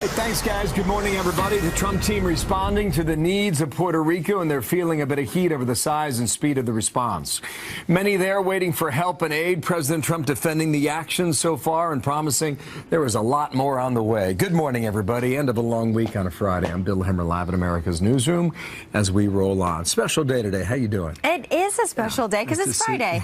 Hey, thanks, guys. Good morning, everybody. The Trump team responding to the needs of Puerto Rico, and they're feeling a bit of heat over the size and speed of the response. Many there waiting for help and aid. President Trump defending the actions so far and promising there is a lot more on the way. Good morning, everybody. End of a long week on a Friday. I'm Bill Hemmer, live in America's Newsroom as we roll on. Special day today. How you doing? It is a special day because it's Friday.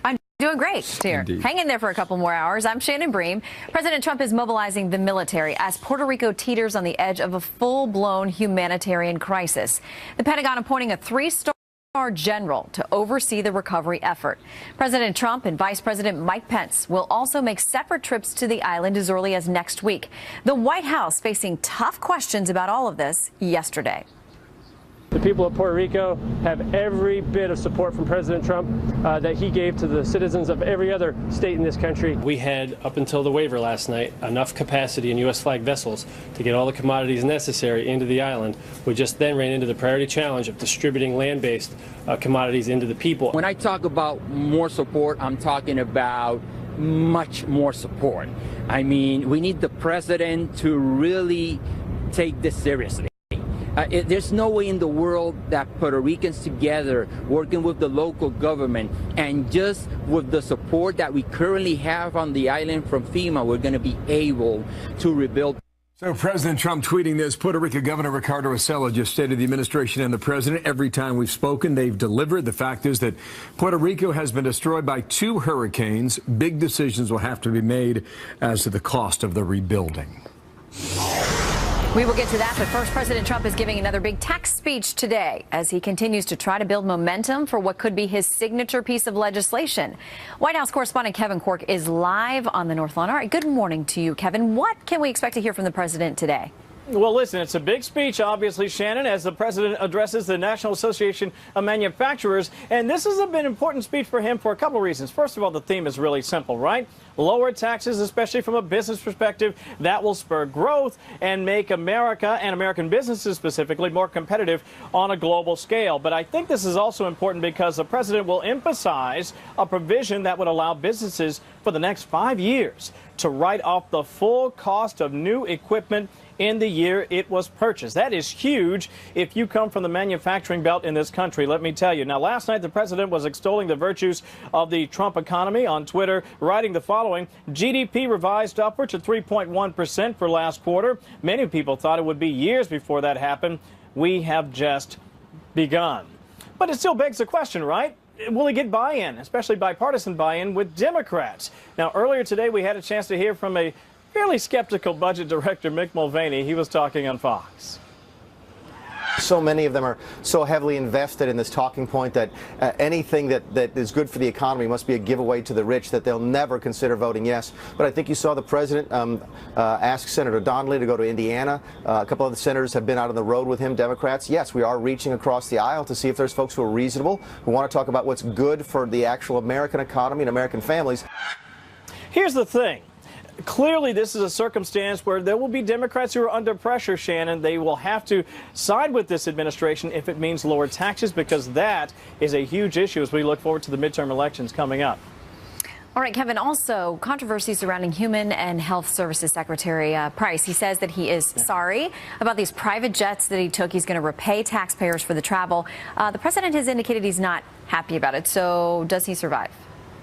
I'm doing great here. Indeed. Hang in there for a couple more hours. I'm Shannon Bream. President Trump is mobilizing the military as Puerto Rico teeters on the edge of a full-blown humanitarian crisis. The Pentagon appointing a three-star general to oversee the recovery effort. President Trump and Vice President Mike Pence will also make separate trips to the island as early as next week. The White House facing tough questions about all of this yesterday. The people of Puerto Rico have every bit of support from President Trump that he gave to the citizens of every other state in this country. We had, up until the waiver last night, enough capacity in U.S. flag vessels to get all the commodities necessary into the island. We just then ran into the priority challenge of distributing land-based commodities into the people. When I talk about more support, I'm talking about much more support. I mean, we need the president to really take this seriously. There's no way in the world that Puerto Ricans together, working with the local government and just with the support that we currently have on the island from FEMA, we're going to be able to rebuild. So President Trump tweeting this. Puerto Rico Governor Ricardo Rossello just stated the administration and the president, every time we've spoken, they've delivered. The fact is that Puerto Rico has been destroyed by 2 hurricanes. Big decisions will have to be made as to the cost of the rebuilding. We will get to that, but first, President Trump is giving another big tax speech today as he continues to try to build momentum for what could be his signature piece of legislation. White House correspondent Kevin Corke is live on the North Lawn. All right, good morning to you, Kevin. What can we expect to hear from the president today? Well, listen, it's a big speech, obviously, Shannon, as the president addresses the National Association of Manufacturers. And this has been an important speech for him for a couple of reasons. First of all, the theme is really simple, right? Lower taxes, especially from a business perspective, that will spur growth and make America and American businesses specifically more competitive on a global scale. But I think this is also important because the president will emphasize a provision that would allow businesses for the next 5 years to write off the full cost of new equipment in the year it was purchased. That is huge if you come from the manufacturing belt in this country, let me tell you. Now, last night, the president was extolling the virtues of the Trump economy on Twitter, writing the following: GDP revised upward to 3.1% for last quarter. Many people thought it would be years before that happened. We have just begun. But it still begs the question, right? Will he get buy-in, especially bipartisan buy-in with Democrats? Now, earlier today, we had a chance to hear from a fairly skeptical budget director, Mick Mulvaney. He was talking on Fox. So many of them are so heavily invested in this talking point that anything that is good for the economy must be a giveaway to the rich, that they'll never consider voting yes. But I think you saw the president ask Senator Donnelly to go to Indiana. A couple of the senators have been out on the road with him, Democrats. Yes, we are reaching across the aisle to see if there's folks who are reasonable, who want to talk about what's good for the actual American economy and American families. Here's the thing. Clearly, this is a circumstance where there will be Democrats who are under pressure, Shannon. They will have to side with this administration if it means lower taxes, because that is a huge issue as we look forward to the midterm elections coming up. All right, Kevin, also controversy surrounding Human and Health Services Secretary Price. He says that he is sorry about these private jets that he took. He's going to repay taxpayers for the travel. The president has indicated he's not happy about it. So does he survive?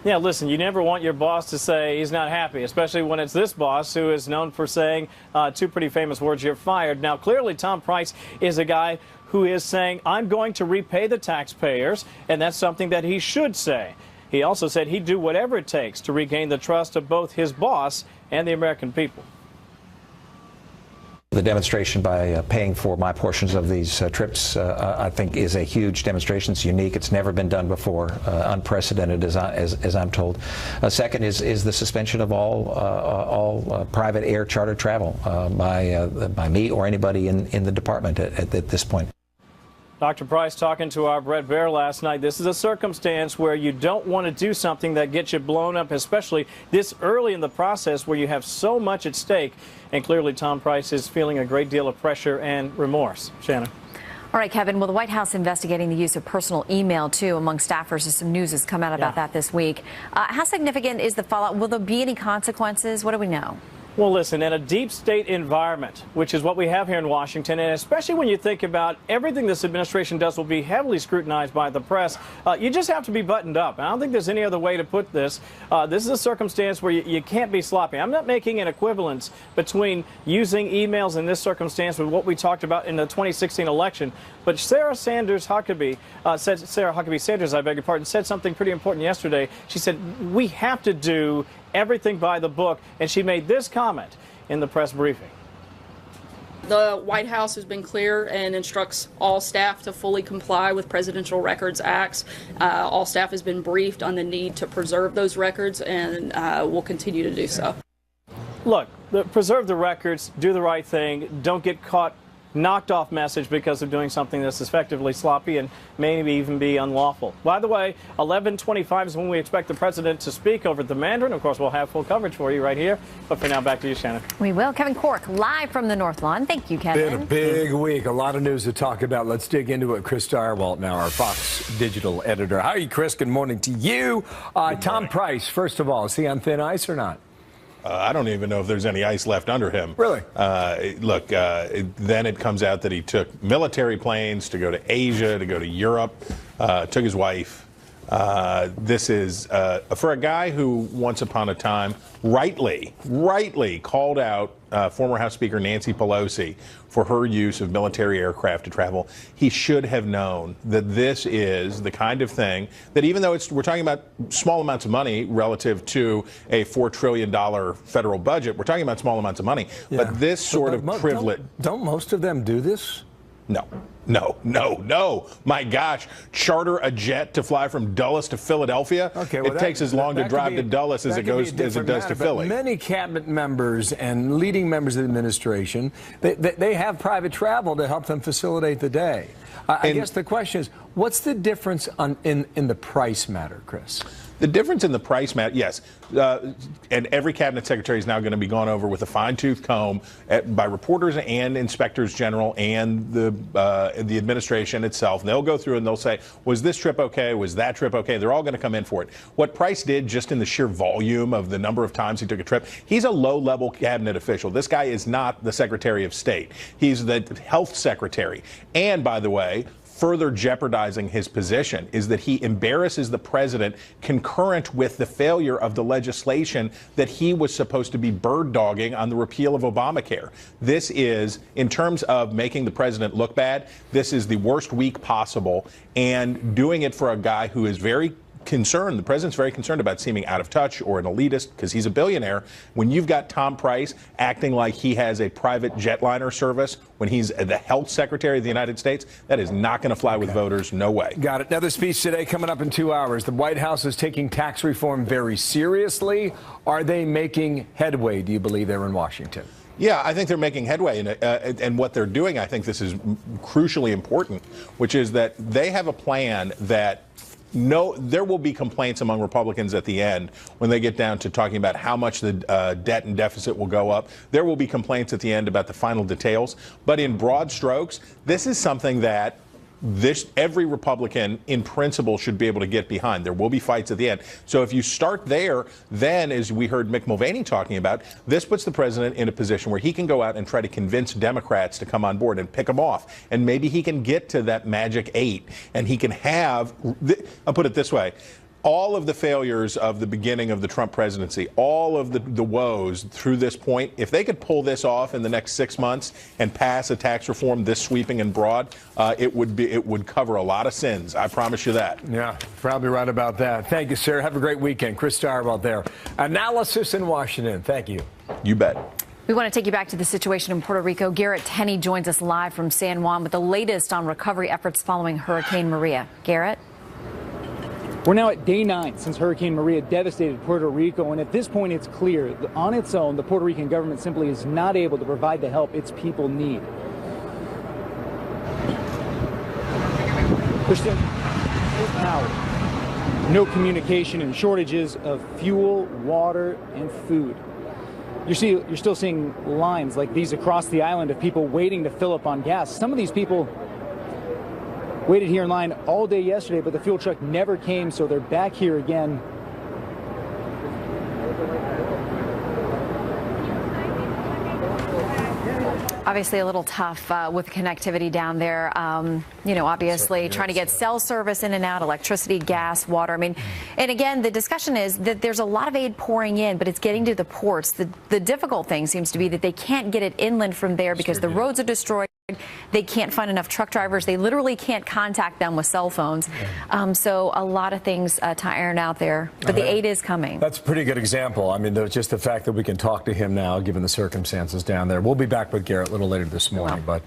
Yeah, listen, you never want your boss to say he's not happy, especially when it's this boss who is known for saying 2 pretty famous words: "You're fired." Now, clearly, Tom Price is a guy who is saying, I'm going to repay the taxpayers, and that's something that he should say. He also said he'd do whatever it takes to regain the trust of both his boss and the American people. The demonstration by paying for my portions of these trips, I think, is a huge demonstration. It's unique. It's never been done before, unprecedented, as I'm told. Second is the suspension of all private air charter travel by me or anybody in the department at this point. Dr. Price talking to our Brett Baer last night. This is a circumstance where you don't want to do something that gets you blown up, especially this early in the process where you have so much at stake. And clearly Tom Price is feeling a great deal of pressure and remorse. Shannon. All right, Kevin, well, the White House investigating the use of personal email, too, among staffers. Some news has come out about that this week. How significant is the fallout? Will there be any consequences? What do we know? Well, listen, in a deep state environment, which is what we have here in Washington, and especially when you think about everything this administration does will be heavily scrutinized by the press, you just have to be buttoned up. And I don't think there's any other way to put this. This is a circumstance where you can't be sloppy. I'm not making an equivalence between using emails in this circumstance with what we talked about in the 2016 election. But Sarah Huckabee Sanders, I beg your pardon, said something pretty important yesterday. She said, we have to do everything by the book, and she made this comment in the press briefing. The White House has been clear and instructs all staff to fully comply with Presidential Records Acts. All staff has been briefed on the need to preserve those records, and will continue to do so. Look, preserve the records, do the right thing, don't get caught knocked off message because of doing something that's effectively sloppy and maybe even be unlawful. By the way, 11:25 is when we expect the president to speak over the Mandarin. Of course, we'll have full coverage for you right here. But for now, back to you, Shannon. We will. Kevin Cork, live from the North Lawn. Thank you, Kevin. Been a big week. A lot of news to talk about. Let's dig into it. Chris Direwalt now, our Fox digital editor. How are you, Chris? Good morning to you. Tom Price, first of all, is he on thin ice or not? I don't even know if there's any ice left under him. Really? Look, then it comes out that he took military planes to go to Asia, to go to Europe, took his wife. This is, for a guy who once upon a time rightly called out former House Speaker Nancy Pelosi for her use of military aircraft to travel, he should have known that this is the kind of thing that, even though we're talking about small amounts of money relative to a $4 trillion federal budget, we're talking about small amounts of money, Yeah. but this sort of privilege. Don't most of them do this? No. My gosh, charter a jet to fly from Dulles to Philadelphia? Okay, well, it takes as long to drive to Dulles as it does to Philly. Many cabinet members and leading members of the administration, they have private travel to help them facilitate the day. I guess the question is, what's the difference in the price matter, Chris? The difference in the price, Matt, yes, and every cabinet secretary is now going to be gone over with a fine-tooth comb by reporters and inspectors general and the administration itself. And they'll go through and they'll say, was this trip okay? Was that trip okay? They're all going to come in for it. What Price did, just in the sheer volume of the number of times he took a trip, he's a low-level cabinet official. This guy is not the Secretary of State. He's the health secretary. And, by the way, further jeopardizing his position is that he embarrasses the president concurrent with the failure of the legislation that he was supposed to be bird-dogging on the repeal of Obamacare. This is, in terms of making the president look bad, this is the worst week possible, and doing it for a guy who is very concerned. The president's very concerned about seeming out of touch or an elitist because he's a billionaire. When you've got Tom Price acting like he has a private jetliner service when he's the health secretary of the United States, that is not going to fly with voters. No way. Got it. Another speech today coming up in 2 hours. The White House is taking tax reform very seriously. Are they making headway, do you believe, there in Washington? Yeah, I think they're making headway, and what they're doing, I think this is crucially important, which is that they have a plan that there will be complaints among Republicans at the end when they get down to talking about how much the debt and deficit will go up. There will be complaints at the end about the final details. But in broad strokes, this is something that every Republican in principle should be able to get behind. There will be fights at the end. So if you start there, then, as we heard Mick Mulvaney talking about, this puts the president in a position where he can go out and try to convince Democrats to come on board and pick them off. And maybe he can get to that magic 8, and he can have, I'll put it this way, all of the failures of the beginning of the Trump presidency, all of the woes through this point, if they could pull this off in the next 6 months and pass a tax reform this sweeping and broad, it would cover a lot of sins. I promise you that. Yeah, probably right about that. Thank you, sir. Have a great weekend. Chris Direwalt there. Analysis in Washington. Thank you. You bet. We want to take you back to the situation in Puerto Rico. Garrett Tenney joins us live from San Juan with the latest on recovery efforts following Hurricane Maria. Garrett? We're now at day 9 since Hurricane Maria devastated Puerto Rico, and at this point it's clear that on its own the Puerto Rican government simply is not able to provide the help its people need. There's still no power, no communication, and shortages of fuel, water, and food. You're still seeing lines like these across the island of people waiting to fill up on gas. Some of these people waited here in line all day yesterday, but the fuel truck never came, so they're back here again. Obviously a little tough with connectivity down there. You know, obviously trying to get cell service in and out, electricity, gas, water. I mean, and again, the discussion is that there's a lot of aid pouring in, but it's getting to the ports. The difficult thing seems to be that they can't get it inland from there because the roads are destroyed. They can't find enough truck drivers. They literally can't contact them with cell phones. So a lot of things to iron out there. But the aid is coming. That's a pretty good example. I mean, just the fact that we can talk to him now, given the circumstances down there. We'll be back with Garrett a little later this morning, but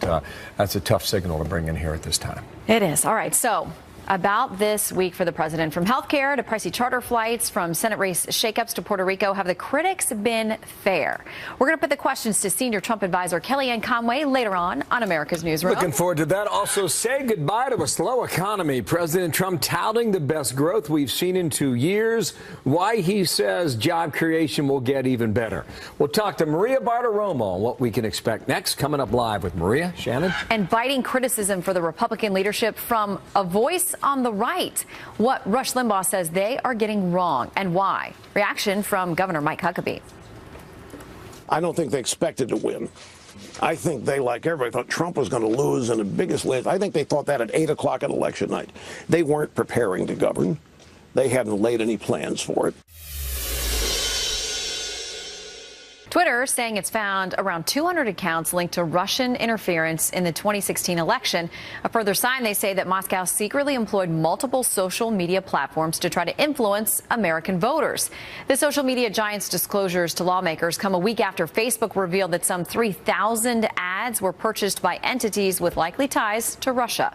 that's a tough signal to bring in here at this time. It is. All right. So about this week for the president, from health care to pricey charter flights, from Senate race shakeups to Puerto Rico, have the critics been fair? We're going to put the questions to senior Trump advisor Kellyanne Conway later on America's Newsroom. Looking forward to that. Also, say goodbye to a slow economy. President Trump touting the best growth we've seen in 2 years. Why he says job creation will get even better. We'll talk to Maria Bartiromo on what we can expect next. Coming up live with Maria. Shannon. And biting criticism for the Republican leadership from a voice on the right. What Rush Limbaugh says they are getting wrong and why. Reaction from Governor Mike Huckabee. I don't think they expected to win. I think they, like everybody, thought Trump was going to lose in the biggest lead. I think they thought that at 8 o'clock on election night. They weren't preparing to govern. They hadn't laid any plans for it. Twitter saying it's found around 200 accounts linked to Russian interference in the 2016 election. A further sign, they say, that Moscow secretly employed multiple social media platforms to try to influence American voters. The social media giant's disclosures to lawmakers come a week after Facebook revealed that some 3,000 ads were purchased by entities with likely ties to Russia.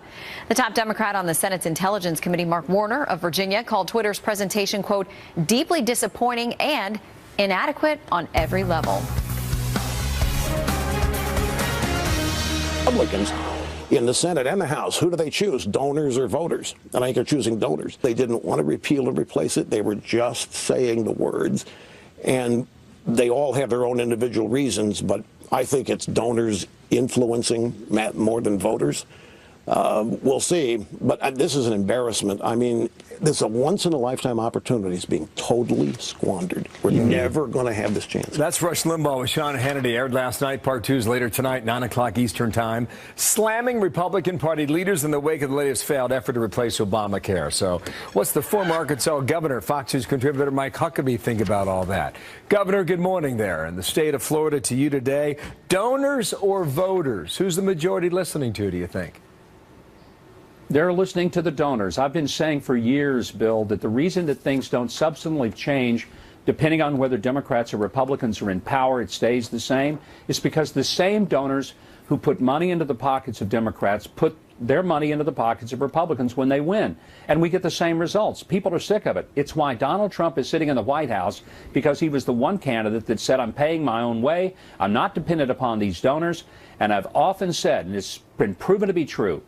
The top Democrat on the Senate's Intelligence Committee, Mark Warner of Virginia, called Twitter's presentation, quote, deeply disappointing and inadequate on every level. Republicans in the Senate and the House, who do they choose, donors or voters? And I think they're choosing donors. They didn't want to repeal and replace it. They were just saying the words. And they all have their own individual reasons, but I think it's donors influencing more than voters. We'll see. But this is an embarrassment. I mean, this is a once-in-a-lifetime opportunity. It's being totally squandered. We're never going to have this chance. That's Rush Limbaugh with Sean Hannity. Aired last night. Part 2 is later tonight, 9 o'clock Eastern Time. Slamming Republican Party leaders in the wake of the latest failed effort to replace Obamacare. So what's the former Arkansas governor, Fox News contributor Mike Huckabee, think about all that? Governor, good morning there. In the state of Florida to you today. Donors or voters? Who's the majority listening to, do you think? They're listening to the donors. I've been saying for years, Bill, that the reason that things don't substantively change, depending on whether Democrats or Republicans are in power, it stays the same, is because the same donors who put money into the pockets of Democrats put their money into the pockets of Republicans when they win. And we get the same results. People are sick of it. It's why Donald Trump is sitting in the White House, because he was the one candidate that said, I'm paying my own way. I'm not dependent upon these donors. And I've often said, and it's been proven to be true,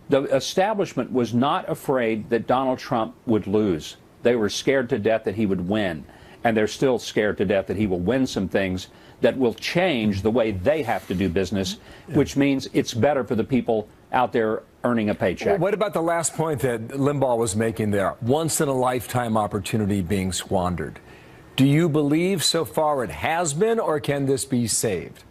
the establishment was not afraid that Donald Trump would lose. They were scared to death that he would win. And they're still scared to death that he will win some things that will change the way they have to do business, which means it's better for the people out there earning a paycheck. What about the last point that Limbaugh was making there? Once-in-a-lifetime opportunity being squandered. Do you believe so far it has been, or can this be saved?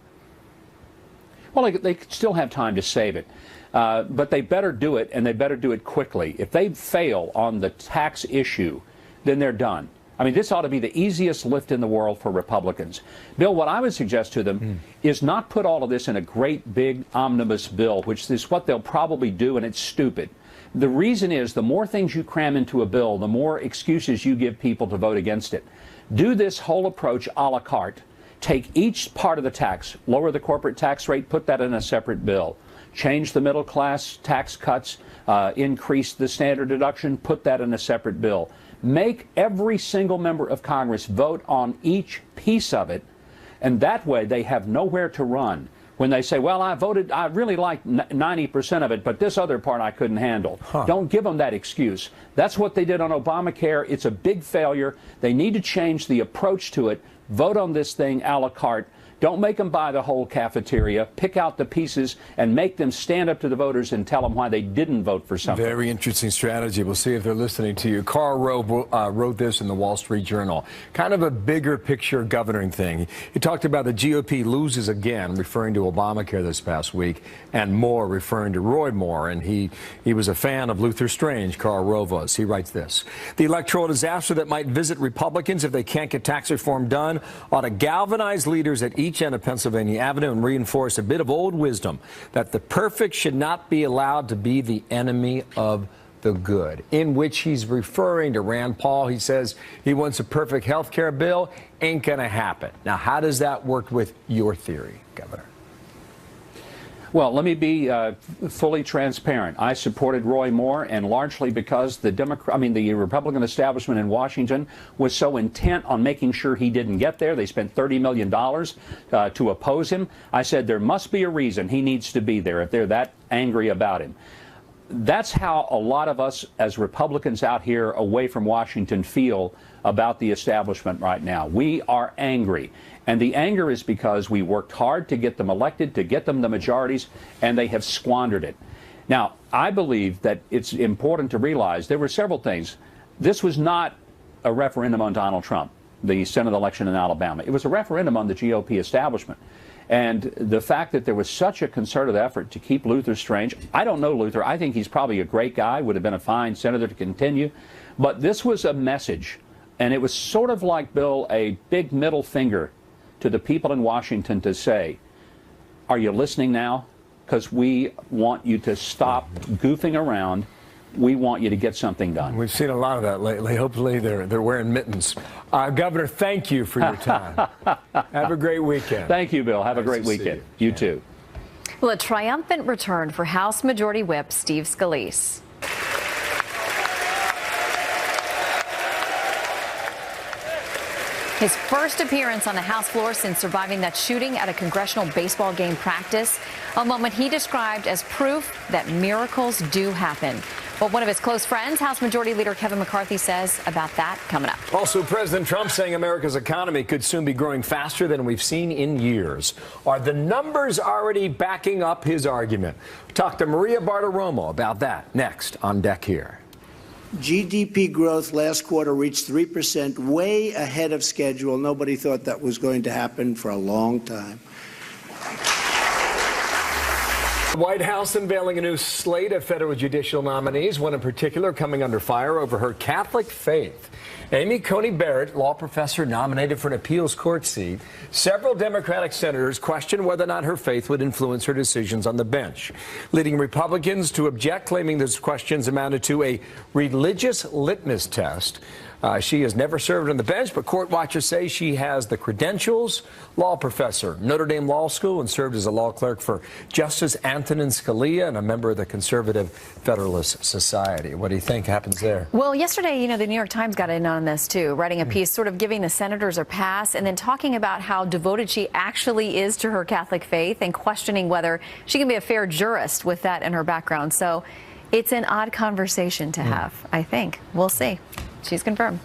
Well, they still have time to save it. But they better do it, and they better do it quickly. If they fail on the tax issue, then they're done. I mean, this ought to be the easiest lift in the world for Republicans. Bill, what I would suggest to them is not put all of this in a great big omnibus bill, which is what they'll probably do, and it's stupid. The reason is the more things you cram into a bill, the more excuses you give people to vote against it. Do this whole approach a la carte. Take each part of the tax, lower the corporate tax rate, put that in a separate bill. Change the middle class tax cuts, increase the standard deduction, put that in a separate bill. Make every single member of Congress vote on each piece of it, and that way they have nowhere to run. When they say, well, I really like 90% of it, but this other part I couldn't handle. Don't give them that excuse. That's what they did on Obamacare. It's a big failure. They need to change the approach to it. Vote on this thing a la carte. Don't make them buy the whole cafeteria. Pick out the pieces and make them stand up to the voters and tell them why they didn't vote for something. Very interesting strategy. We'll see if they're listening to you. Karl Rove wrote this in the Wall Street Journal. Kind of a bigger picture governing thing. He talked about the GOP loses again, referring to Obamacare this past week, and Moore, referring to Roy Moore. And he was a fan of Luther Strange, Karl Rove was. He writes this: the electoral disaster that might visit Republicans if they can't get tax reform done ought to galvanize leaders at each end of Pennsylvania Avenue and reinforce a bit of old wisdom that the perfect should not be allowed to be the enemy of the good, in which he's referring to Rand Paul. He says he wants a perfect health care bill. Ain't going to happen. Now, how does that work with your theory, Governor? Well, let me be fully transparent. I supported Roy Moore, and largely because the Republican establishment in Washington was so intent on making sure he didn't get there. They spent $30 million to oppose him. I said there must be a reason he needs to be there if they're that angry about him. That's how a lot of us as Republicans out here away from Washington feel about the establishment right now. We are angry. And the anger is because we worked hard to get them elected, to get them the majorities, and they have squandered it. Now, I believe that it's important to realize there were several things. This was not a referendum on Donald Trump, the Senate election in Alabama. It was a referendum on the GOP establishment. And the fact that there was such a concerted effort to keep Luther Strange, I don't know Luther. I think he's probably a great guy, would have been a fine senator to continue. But this was a message, and it was sort of like, Bill, a big middle finger to the people in Washington to say, are you listening now? Because we want you to stop goofing around. We want you to get something done. We've seen a lot of that lately. Hopefully they're wearing mittens. Governor, thank you for your time. Have a great weekend. Thank you, Bill. Have a great weekend. You too. Well, a triumphant return for House Majority Whip Steve Scalise. His first appearance on the House floor since surviving that shooting at a congressional baseball game practice, a moment he described as proof that miracles do happen. What one of his close friends, House Majority Leader Kevin McCarthy, says about that coming up. Also, President Trump saying America's economy could soon be growing faster than we've seen in years. Are the numbers already backing up his argument? Talk to Maria Bartiromo about that next on Deck Here. GDP growth last quarter reached 3%, way ahead of schedule. Nobody thought that was going to happen for a long time. The White House unveiling a new slate of federal judicial nominees, one in particular coming under fire over her Catholic faith. Amy Coney Barrett, law professor nominated for an appeals court seat. Several Democratic senators questioned whether or not her faith would influence her decisions on the bench, leading Republicans to object, claiming those questions amounted to a religious litmus test. She has never served on the bench, but court watchers say she has the credentials. Law professor, Notre Dame Law School, and served as a law clerk for Justice Antonin Scalia and a member of the Conservative Federalist Society. What do you think happens there? Well, yesterday, the New York Times got in on this, too, writing a piece sort of giving the senators a pass and then talking about how devoted she actually is to her Catholic faith and questioning whether she can be a fair jurist with that in her background. So it's an odd conversation to have, I think. We'll see. She's confirmed.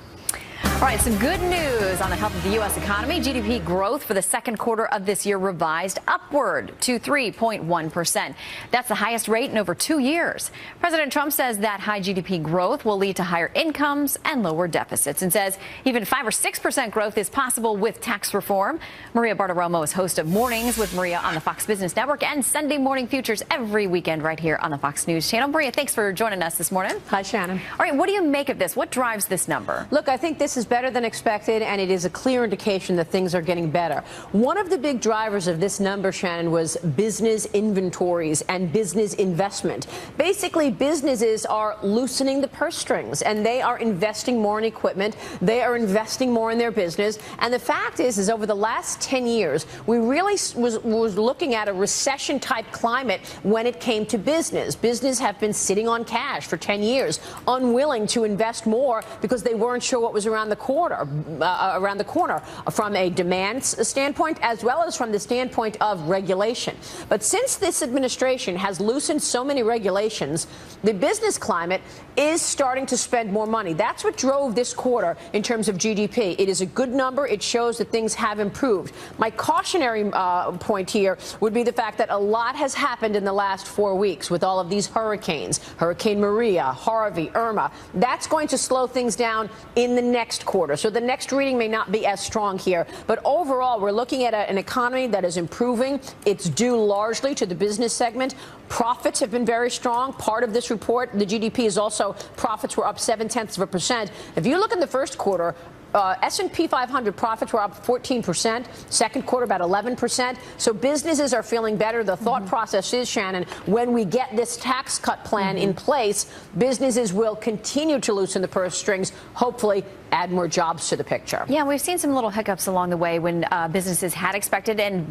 All right, some good news on the health of the U.S. economy. GDP growth for the second quarter of this year revised upward to 3.1%. That's the highest rate in over 2 years. President Trump says that high GDP growth will lead to higher incomes and lower deficits, and says even 5 or 6% growth is possible with tax reform. Maria Bartiromo is host of Mornings with Maria on the Fox Business Network and Sunday Morning Futures every weekend right here on the Fox News Channel. Maria, thanks for joining us this morning. Hi, Shannon. All right, what do you make of this? What drives this number? Look, I think this is better than expected, and it is a clear indication that things are getting better. One of the big drivers of this number, Shannon, was business inventories and business investment. Basically, businesses are loosening the purse strings, and they are investing more in equipment. They are investing more in their business. And the fact is over the last 10 years, we really was looking at a recession-type climate when it came to business. Business have been sitting on cash for 10 years, unwilling to invest more because they weren't sure what was around the around the corner from a demand standpoint as well as from the standpoint of regulation. But since this administration has loosened so many regulations, the business climate is starting to spend more money. That's what drove this quarter in terms of GDP. It is a good number. It shows that things have improved. My cautionary point here would be the fact that a lot has happened in the last 4 weeks with all of these hurricanes, Hurricane Maria, Harvey, Irma. That's going to slow things down in the next quarter. So the next reading may not be as strong here. But overall, we're looking at an economy that is improving. It's due largely to the business segment. Profits have been very strong. Part of this report, the GDP, is also profits were up 0.7%. If you look in the first quarter, S&P 500 profits were up 14%, second quarter about 11%. So businesses are feeling better. The thought process is, Shannon, when we get this tax cut plan in place, businesses will continue to loosen the purse strings, hopefully add more jobs to the picture. Yeah, we've seen some little hiccups along the way when businesses had expected and,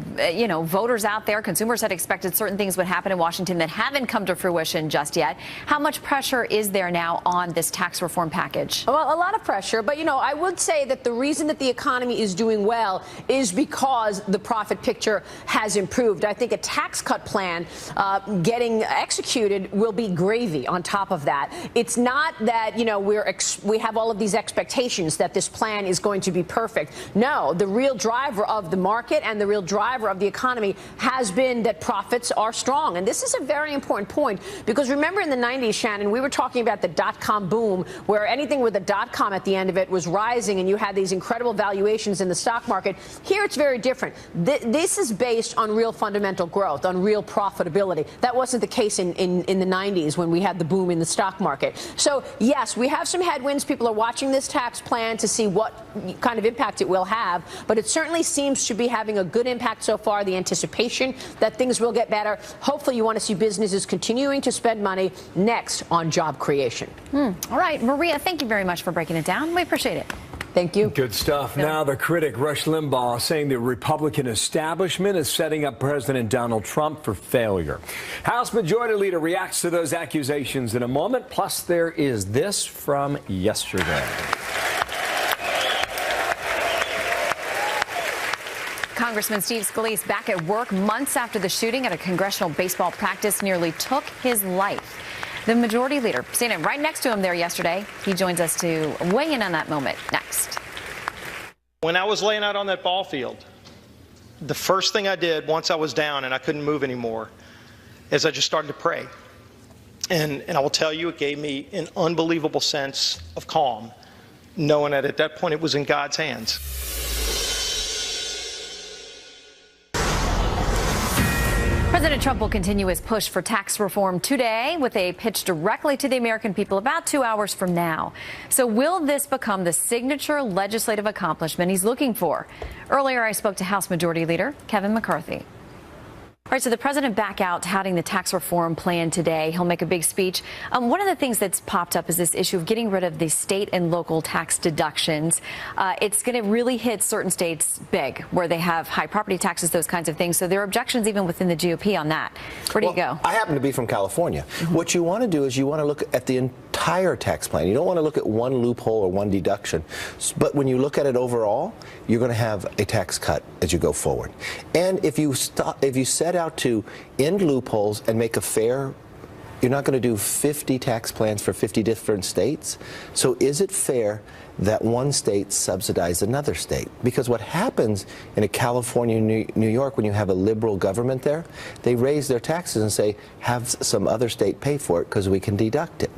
voters out there, consumers had expected certain things would happen in Washington that haven't come to fruition just yet. How much pressure is there now on this tax reform package? Well, a lot of pressure. But, I would say that the reason that the economy is doing well is because the profit picture has improved. I think a tax cut plan getting executed will be gravy on top of that. It's not that, we have all of these expectations that this plan is going to be perfect. No, the real driver of the market and the real driver of the economy has been that profits are strong. And this is a very important point because remember in the 90s, Shannon, we were talking about the dot-com boom where anything with a dot-com at the end of it was rising and you had these incredible valuations in the stock market. Here it's very different. This is based on real fundamental growth, on real profitability. That wasn't the case in the 90s when we had the boom in the stock market. So, yes, we have some headwinds. People are watching this tax plan to see what kind of impact it will have, but it certainly seems to be having a good impact so far. The anticipation that things will get better. Hopefully you want to see businesses continuing to spend money next on job creation. All right, Maria, thank you very much for breaking it down. We appreciate it. Thank you. Good stuff. Now the critic Rush Limbaugh saying the Republican establishment is setting up President Donald Trump for failure. House Majority Leader reacts to those accusations in a moment. Plus there is this from yesterday. Congressman Steve Scalise back at work months after the shooting at a congressional baseball practice nearly took his life. The majority leader standing right next to him there yesterday. He joins us to weigh in on that moment next. When I was laying out on that ball field, the first thing I did once I was down and I couldn't move anymore is I just started to pray. And I will tell you, it gave me an unbelievable sense of calm, knowing that at that point it was in God's hands. President Trump will continue his push for tax reform today with a pitch directly to the American people about 2 hours from now. So will this become the signature legislative accomplishment he's looking for? Earlier, I spoke to House Majority Leader Kevin McCarthy. All right, so the president back out touting the tax reform plan today. He'll make a big speech. One of the things that's popped up is this issue of getting rid of the state and local tax deductions. It's going to really hit certain states big where they have high property taxes, those kinds of things. So there are objections even within the GOP on that. Where do you go? I happen to be from California. What you want to do is you want to look at the entire tax plan. You don't want to look at one loophole or one deduction. But when you look at it overall, you're going to have a tax cut as you go forward. And if you set out to end loopholes and make a fair, you're not going to do 50 tax plans for 50 different states. So is it fair that one state subsidizes another state? Because what happens in a California, New York, when you have a liberal government there, they raise their taxes and say, have some other state pay for it because we can deduct it.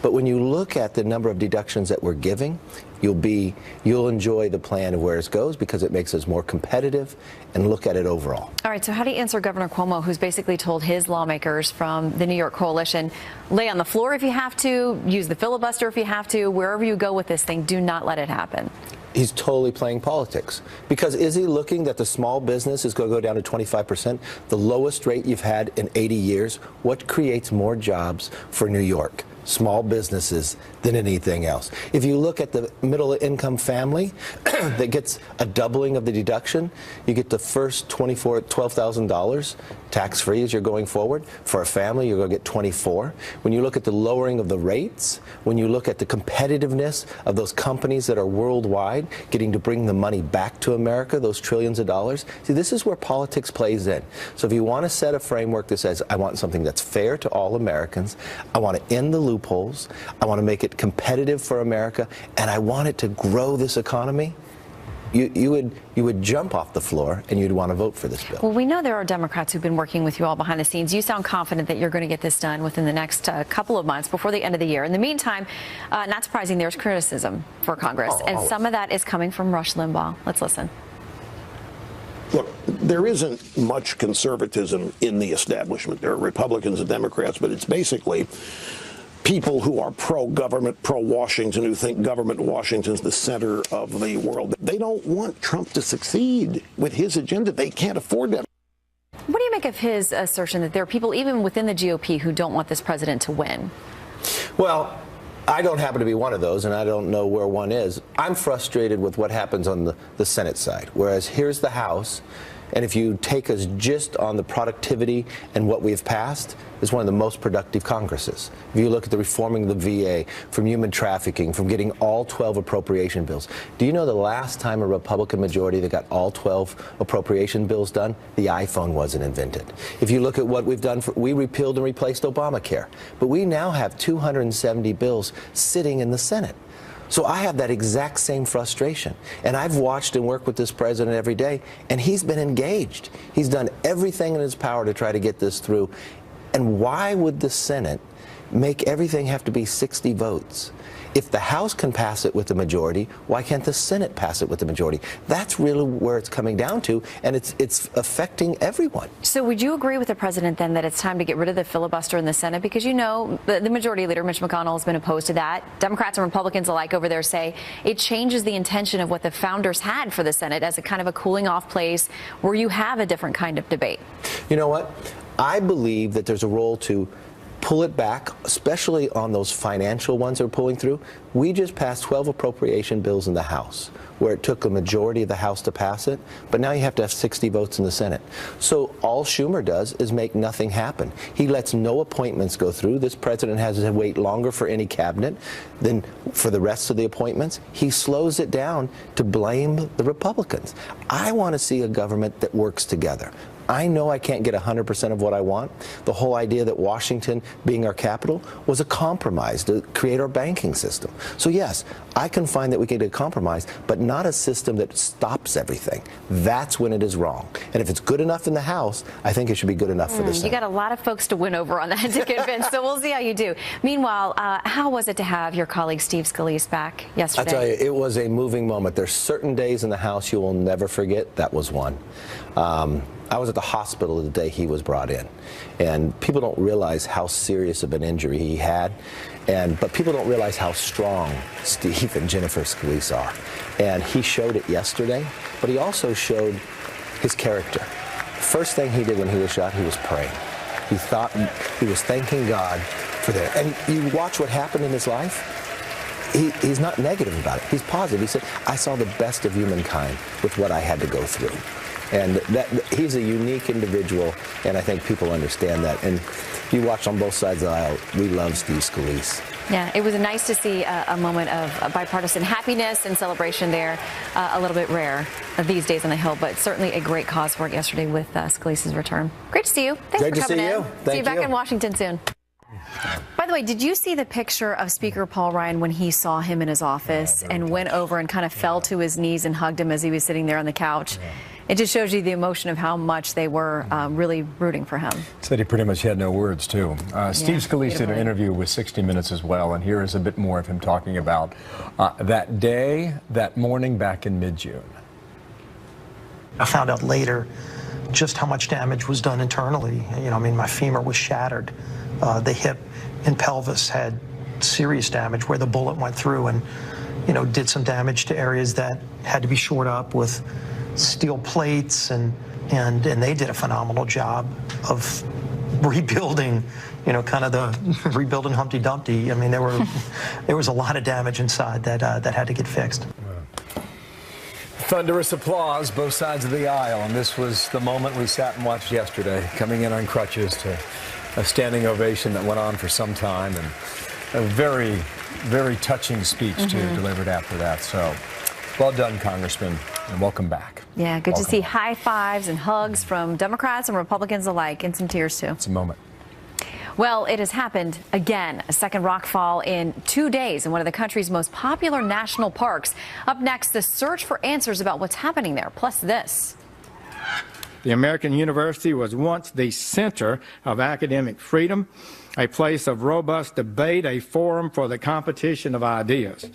But when you look at the number of deductions that we're giving, you'll enjoy the plan of where it goes because it makes us more competitive and look at it overall. All right, so how do you answer Governor Cuomo, who's basically told his lawmakers from the New York coalition, lay on the floor if you have to, use the filibuster if you have to, wherever you go with this thing, do not let it happen? He's totally playing politics. Because is he looking that the small business is going to go down to 25%, the lowest rate you've had in 80 years? What creates more jobs for New York? small businesses than anything else. If you look at the middle-income family that gets a doubling of the deduction, you get the first $12,000 tax-free as you're going forward. For a family, you're going to get $24,000. When you look at the lowering of the rates, when you look at the competitiveness of those companies that are worldwide, getting to bring the money back to America, those trillions of dollars, see, this is where politics plays in. So if you want to set a framework that says, I want something that's fair to all Americans, I want to end the loopholes, I want to make it competitive for America, and I want it to grow this economy, you would jump off the floor and you'd want to vote for this bill. Well, we know there are Democrats who've been working with you all behind the scenes. You sound confident that you're going to get this done within the next couple of months before the end of the year. In the meantime, not surprising, there's criticism for Congress, and some of that is coming from Rush Limbaugh. Let's listen. Look, there isn't much conservatism in the establishment. There are Republicans and Democrats, but it's basically people who are pro-government, pro-Washington, who think government Washington's the center of the world. They don't want Trump to succeed with his agenda. They can't afford that. What do you make of his assertion that there are people even within the GOP who don't want this president to win? Well, I don't happen to be one of those, and I don't know where one is. I'm frustrated with what happens on the Senate side, whereas here's the House, and if you take us just on the productivity and what we've passed, it's one of the most productive Congresses. If you look at the reforming of the VA, from human trafficking, from getting all 12 appropriation bills. Do you know the last time a Republican majority that got all 12 appropriation bills done, the iPhone wasn't invented? If you look at what we've done, we repealed and replaced Obamacare, but we now have 270 bills sitting in the Senate. So I have that exact same frustration. And I've watched and worked with this president every day, and he's been engaged. He's done everything in his power to try to get this through. And why would the Senate make everything have to be 60 votes? If the House can pass it with the majority, why can't the Senate pass it with the majority? That's really where it's coming down to, and it's affecting everyone. So would you agree with the president then that it's time to get rid of the filibuster in the Senate? Because you know the majority leader, Mitch McConnell, has been opposed to that. Democrats and Republicans alike over there say it changes the intention of what the founders had for the Senate as a kind of a cooling off place where you have a different kind of debate. You know what? I believe that there's a role to pull it back, especially on those financial ones that are pulling through. We just passed 12 appropriation bills in the House, where it took a majority of the House to pass it, but now you have to have 60 votes in the Senate. So all Schumer does is make nothing happen. He lets no appointments go through. This president has to wait longer for any cabinet than for the rest of the appointments. He slows it down to blame the Republicans. I want to see a government that works together. I know I can't get 100% of what I want. The whole idea that Washington being our capital was a compromise to create our banking system. So yes, I can find that we can get a compromise, but not a system that stops everything. That's when it is wrong. And if it's good enough in the House, I think it should be good enough for the Senate. You got a lot of folks to win over on that to convince, so we'll see how you do. Meanwhile, how was it to have your colleague Steve Scalise back yesterday? I tell you, it was a moving moment. There's certain days in the House you will never forget. That was one. I was at the hospital the day he was brought in, and people don't realize how serious of an injury he had, but people don't realize how strong Steve and Jennifer Scalise are. And he showed it yesterday, but he also showed his character. First thing he did when he was shot, he was praying. He thought he was thanking God for that. And you watch what happened in his life. He's not negative about it. He's positive. He said, I saw the best of humankind with what I had to go through. And he's a unique individual, and I think people understand that. And you watch on both sides of the aisle, we love Steve Scalise. Yeah, it was nice to see a moment of bipartisan happiness and celebration there. A little bit rare these days on the Hill, but certainly a great cause for it yesterday with Scalise's return. Great to see you. Thanks Great for coming in. to see you. See you back in Washington soon. By the way, did you see the picture of Speaker Paul Ryan when he saw him in his office and went over and kind of fell to his knees and hugged him as he was sitting there on the couch? It just shows you the emotion of how much they were really rooting for him. Said he pretty much had no words, too. Steve Scalise did an interview with 60 Minutes as well, and here is a bit more of him talking about that day, that morning back in mid-June. I found out later just how much damage was done internally. You know, I mean, my femur was shattered. The hip and pelvis had serious damage where the bullet went through and, you know, did some damage to areas that had to be shored up with steel plates, and they did a phenomenal job of rebuilding, kind of the rebuilding Humpty Dumpty. I mean, there was a lot of damage inside that had to get fixed. Thunderous applause, both sides of the aisle, and this was the moment we sat and watched yesterday, coming in on crutches to a standing ovation that went on for some time, and a very, very touching speech, too, delivered after that. So, well done, Congressman, and welcome back. Yeah, good to see high fives and hugs from Democrats and Republicans alike, and some tears, too. It's a moment. Well, it has happened again. A second rock fall in 2 days in one of the country's most popular national parks. Up next, the search for answers about what's happening there. Plus this. The American University was once the center of academic freedom, a place of robust debate, a forum for the competition of ideas.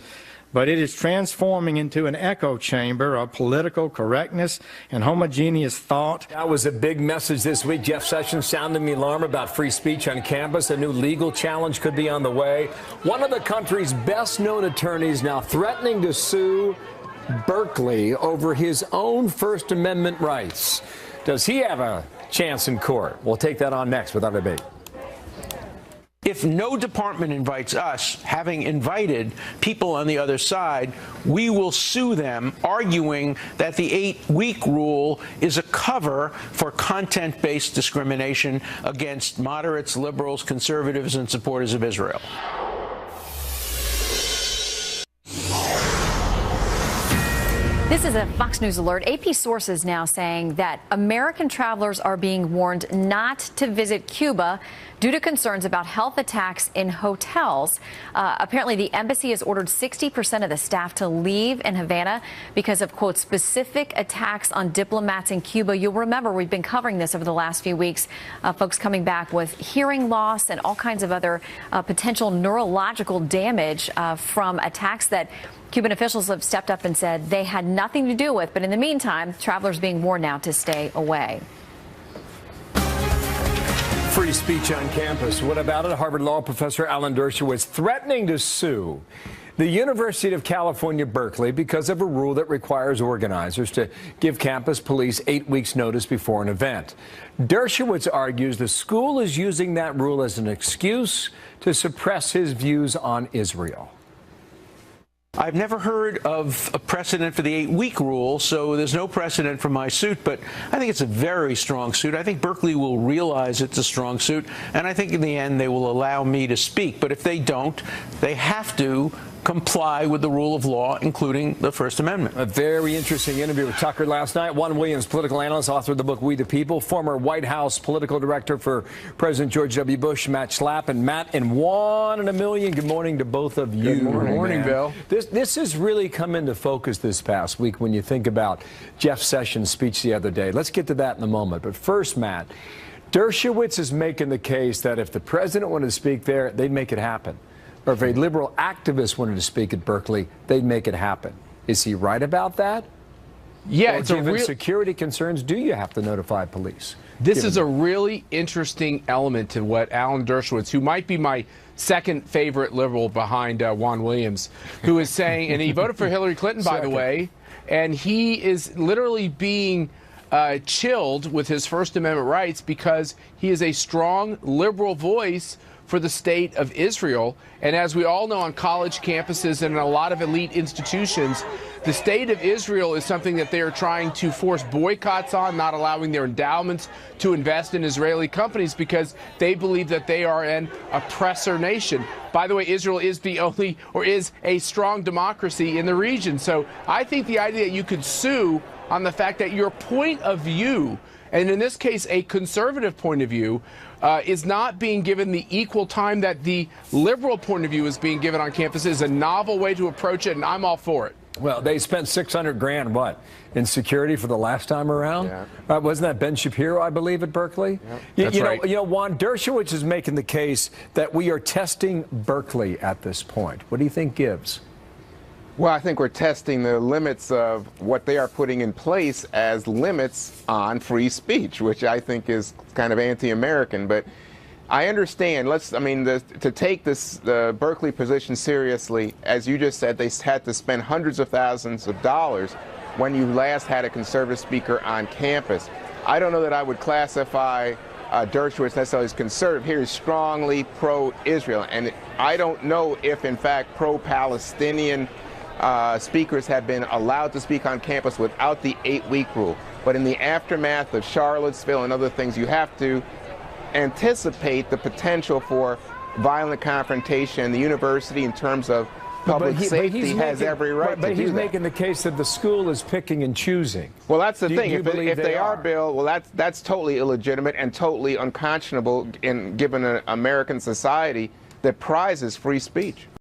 But it is transforming into an echo chamber of political correctness and homogeneous thought. That was a big message this week. Jeff Sessions sounding the alarm about free speech on campus. A new legal challenge could be on the way. One of the country's best-known attorneys now threatening to sue Berkeley over his own First Amendment rights. Does he have a chance in court? We'll take that on next with our debate. If no department invites us, having invited people on the other side, we will sue them, arguing that the 8-week rule is a cover for content-based discrimination against moderates, liberals, conservatives, and supporters of Israel. This is a Fox News alert. AP sources now saying that American travelers are being warned not to visit Cuba due to concerns about health attacks in hotels. Apparently, the embassy has ordered 60% of the staff to leave in Havana because of, quote, specific attacks on diplomats in Cuba. You'll remember we've been covering this over the last few weeks. Folks coming back with hearing loss and all kinds of other potential neurological damage from attacks that Cuban officials have stepped up and said they had nothing to do with. But in the meantime, travelers being warned now to stay away. Free speech on campus. What about it? Harvard Law professor Alan Dershowitz threatening to sue the University of California, Berkeley, because of a rule that requires organizers to give campus police 8 weeks' notice before an event. Dershowitz argues the school is using that rule as an excuse to suppress his views on Israel. I've never heard of a precedent for the 8-week rule, so there's no precedent for my suit, but I think it's a very strong suit. I think Berkeley will realize it's a strong suit, and I think in the end they will allow me to speak. But if they don't, they have to comply with the rule of law, including the First Amendment. A very interesting interview with Tucker last night. Juan Williams, political analyst, author of the book We the People, former White House political director for President George W. Bush, Matt Schlapp. And Matt and 1 in a million, good morning to both of you. Good morning, morning, Bill. This has really come into focus this past week when you think about Jeff Sessions' speech the other day. Let's get to that in a moment. But first, Matt, Dershowitz is making the case that if the president wanted to speak there, they'd make it happen. Or if a liberal activist wanted to speak at Berkeley, they'd make it happen. Is he right about that? Yeah, or it's given security concerns, do you have to notify police? This is a really interesting element to what Alan Dershowitz, who might be my second favorite liberal behind Juan Williams, who is saying, and he voted for Hillary Clinton, by the way, and he is literally being chilled with his First Amendment rights because he is a strong liberal voice for the state of Israel. And as we all know, on college campuses and in a lot of elite institutions, the state of Israel is something that they are trying to force boycotts on, not allowing their endowments to invest in Israeli companies because they believe that they are an oppressor nation. By the way, Israel is the only, or is a strong democracy in the region. So I think the idea that you could sue on the fact that your point of view, and in this case, a conservative point of view, is not being given the equal time that the liberal point of view is being given on campus is a novel way to approach it, and I'm all for it. Well, they spent $600 grand, in security for the last time around? Yeah. Wasn't that Ben Shapiro, I believe, at Berkeley? Yeah. That's right. Juan, Dershowitz is making the case that we are testing Berkeley at this point. What do you think gives? Well, I think we're testing the limits of what they are putting in place as limits on free speech, which I think is kind of anti-American. But I understand. To take the Berkeley position seriously, as you just said, they had to spend hundreds of thousands of dollars when you last had a conservative speaker on campus. I don't know that I would classify Dershowitz necessarily is conservative. Here is strongly pro-Israel. And I don't know if, in fact, pro-Palestinian speakers have been allowed to speak on campus without the 8-week rule. But in the aftermath of Charlottesville and other things, you have to anticipate the potential for violent confrontation. The university, in terms of public safety, has every right to do that. But he's making the case that the school is picking and choosing. Well, that's the thing. If they are, Bill, well, that's totally illegitimate and totally unconscionable given an American society that prizes free speech.